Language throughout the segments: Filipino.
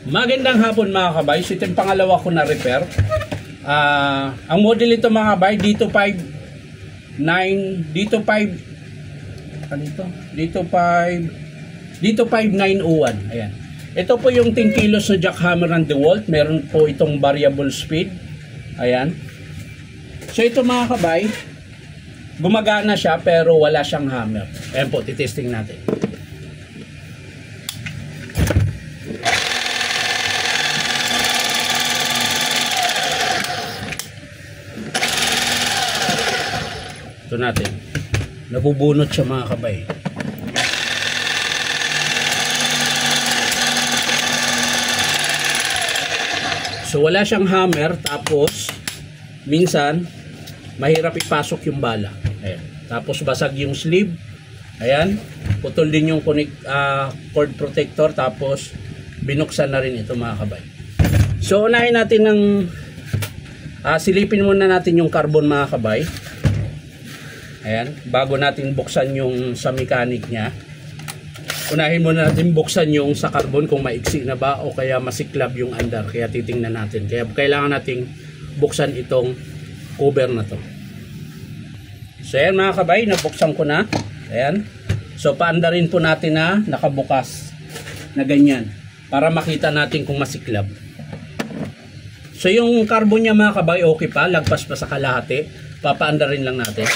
Magandang hapon mga kabay. So ito yung pangalawa ko na repair. Ang model ito mga kabay, dito 5 5901. Ayan. Ito po yung 10 kilos na jackhammer and DeWalt. Meron po itong variable speed. Ayan. So ito mga kabay, gumagana siya pero wala siyang hammer. Ayan po, titesting natin. Ito natin. Nabubunot siya mga kabay. So wala siyang hammer, tapos minsan mahirap ipasok yung bala. Ayan. Tapos basag yung sleeve. Ayan. Putol din yung cord protector, tapos binuksan na rin ito mga kabay. So unahin natin ng silipin muna natin yung carbon mga kabay. Ayan, bago natin buksan yung sa mechanic niya. Unahin muna natin buksan yung sa carbon kung maiksi na ba o kaya masiklab yung andar. Kaya titingnan natin. Kaya kailangan nating buksan itong cover na to. So ayan mga kabay, nabuksan ko na. Ayan. So paandarin po natin na nakabukas na ganyan para makita natin kung masiklab. So yung carbon niya mga kabay okay pa, lagpas pa sa kalahati. Papaandarin lang natin.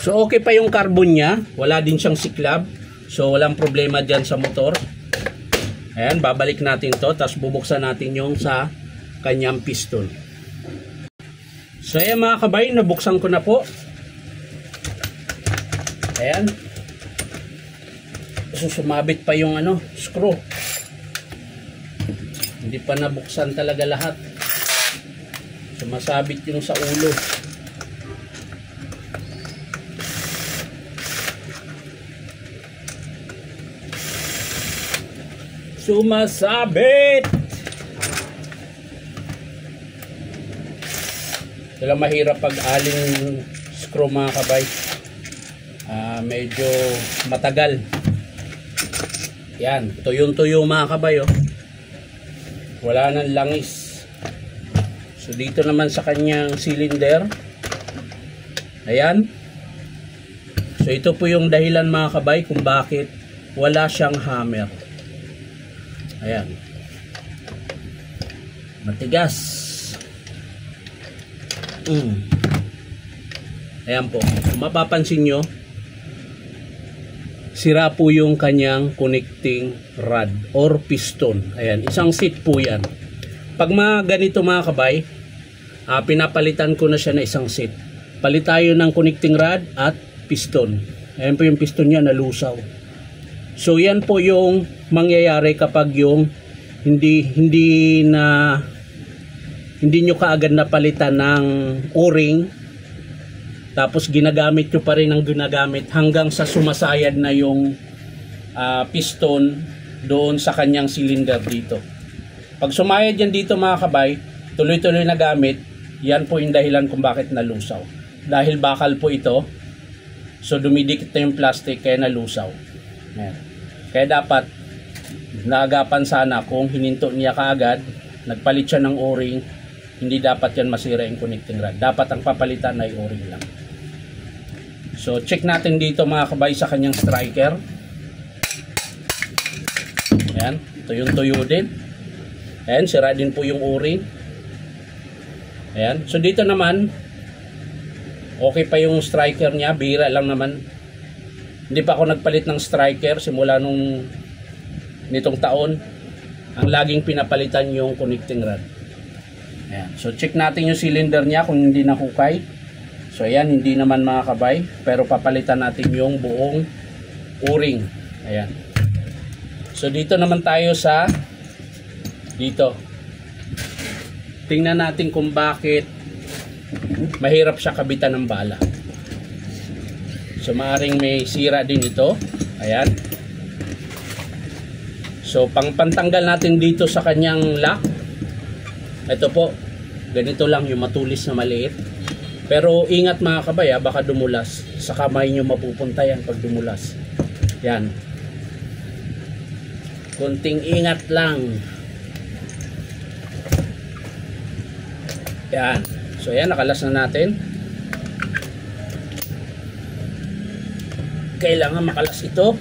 So okay pa yung carbon niya, wala din siyang siklab. So walang problema dyan sa motor. Ayan, babalik natin to, tapos bubuksan natin yung sa kanyang piston. So ayan mga kabay, nabuksan ko na po. Ayan. So sumabit pa yung screw. Hindi pa nabuksan talaga lahat. Sumasabit yung sa ulo. Sumasabit. Sila mahirap pag aling screw mga kabay. Medyo matagal. Yan, tuyong-tuyo mga kabay oh. Wala nang langis. So dito naman sa kanyang cylinder. Ayan. So ito po yung dahilan mga kabay kung bakit wala siyang hammer. Ayan. Matigas. Ayan po. Kung mapapansin nyo, sira po yung kanyang connecting rod or piston. Ayan. Isang seat po yan. Pag mga ganito mga kabay, pinapalitan ko na siya na isang seat. Palit tayo ng connecting rod at piston. Ayan po yung piston niya, nalusaw. So yan po yung mangyayari kapag yung hindi nyo kaagad napalitan ng o-ring, tapos ginagamit nyo pa rin ang ginagamit hanggang sa sumasayad na yung piston doon sa kanyang cylinder dito. Pag sumayad yan dito mga kabay, tuloy-tuloy na gamit, yan po yung dahilan kung bakit nalusaw. Dahil bakal po ito, so dumidikit na yung plastic kaya nalusaw. Ayan. Kaya dapat naagapan sana kung hininto niya kaagad, nagpalit siya ng o-ring, hindi dapat yan masira yung connecting rod. Dapat ang papalitan ay o-ring lang. So check natin dito mga kabay sa kanyang striker. Ayan, tuyong-tuyo din. Ayan, sira din po yung o-ring. Ayan, so dito naman okay pa yung striker niya, bihira lang naman. Hindi pa ako nagpalit ng striker simula nitong taon. Ang laging pinapalitan yung connecting rod. Ayan. So check natin yung cylinder niya kung hindi nahukay. So ayan, hindi naman mga kabay. Pero papalitan natin yung buong o-ring. Ayan. So dito naman tayo sa dito. Tingnan natin kung bakit mahirap siya kabitan ng bala. So maaaring may sira din ito. Ayan. So pangpantanggal natin dito sa kanyang lock. Ito po, ganito lang yung matulis na maliit. Pero ingat mga kabay, baka dumulas. Sa kamay nyo mapupunta yan pag dumulas. Yan. Kunting ingat lang. Yan. So yan, nakalas na natin. Kailangan makalas ito.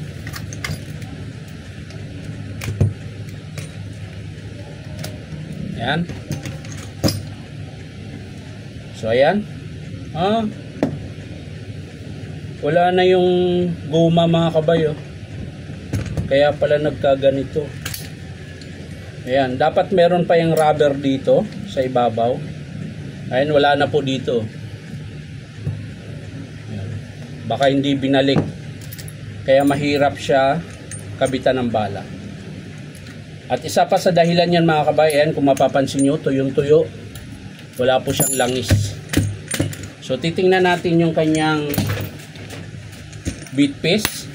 Yan. So ayan. Wala na yung guma mga kabayo. Kaya pala nagkaganito. Ayan, dapat meron pa yung rubber dito sa ibabaw. Ayan, wala na po dito. Ayan. Baka hindi binalik. Kaya mahirap siya kabitan ng bala. At isa pa sa dahilan yan mga kabayan, kung mapapansin nyo, tuyong-tuyo. Wala po siyang langis. So titingnan natin yung kanyang bit piece.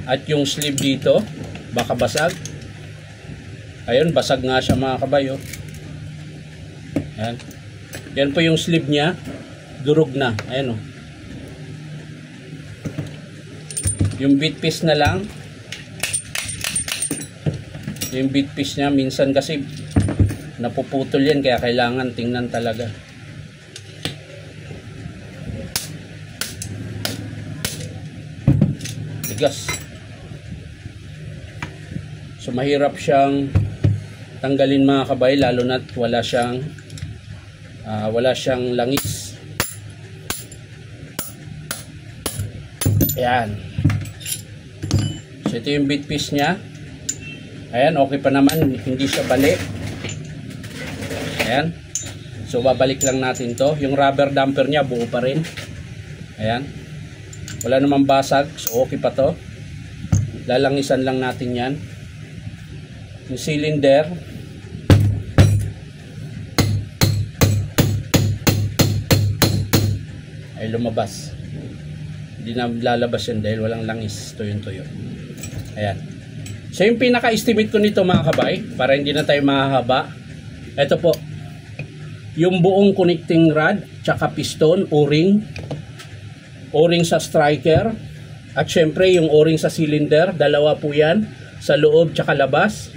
At yung sleeve dito, baka basag. Ayun, basag nga siya mga kabayo. Ayan. Yan po yung sleeve niya. Durog na. Ayan o. Yung bit piece na lang. Yung bit piece niya, minsan kasi napuputol yan, kaya kailangan tingnan talaga. Tigas. So mahirap siyang tanggalin mga kabay, lalo na't wala siyang langis. Ayan. So ito yung bit piece niya. Ayan, okay pa naman, hindi siya bali. Ayan. So babalik lang natin to. Yung rubber damper niya buo pa rin. Ayan. Wala namang basag, so okay pa to. Lalangisan lang natin yan. Yung cylinder, ay lumabas. Hindi na lalabas yan dahil walang langis. Tuyo-tuyo. Ayan. So yung pinaka-estimate ko nito mga kabay, para hindi na tayo mahahaba, ito po, yung buong connecting rod, tsaka piston, o-ring sa striker, at syempre yung o-ring sa cylinder, dalawa po yan, sa loob tsaka labas.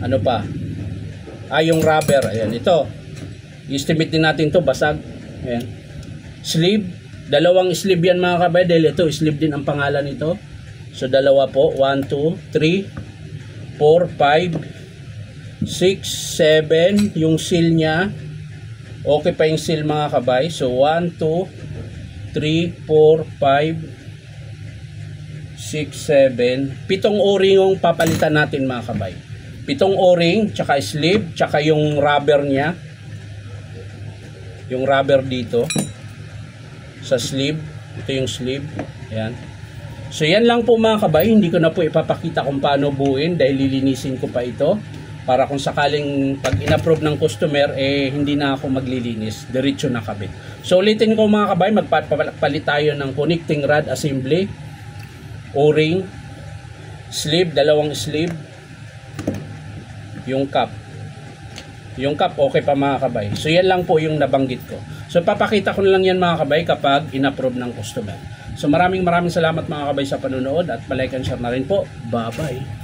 Ano pa? Yung rubber, ayan, ito. I-estimate din natin to, basag. Ayan. Sleeve, dalawang sleeve yan mga kabay, dahil ito, sleeve din ang pangalan nito. So dalawa po, 1, 2, 3, 4, 5, 6, 7, yung seal nya, okay pa yung seal mga kabay. So 1, 2, 3, 4, 5, 6, 7, 7 o-ring yung papalitan natin mga kabay. 7 o-ring, tsaka sleeve, tsaka yung rubber nya, yung rubber dito sa sleeve. Ito yung sleeve. Ayan. So yan lang po mga kabay, hindi ko na po ipapakita kung paano buuin dahil lilinisin ko pa ito para kung sakaling pag in-approve ng customer hindi na ako maglilinis, diretso na kabit. So ulitin ko mga kabay, magpapalit tayo ng connecting rod assembly, o-ring, sleeve, dalawang sleeve, yung cap. Yung cap okay pa mga kabay. So yan lang po yung nabanggit ko. So papakita ko na lang yan mga kabay kapag in-approve ng customer. So maraming salamat mga kabay sa panonood at palike and share na rin po. Bye bye.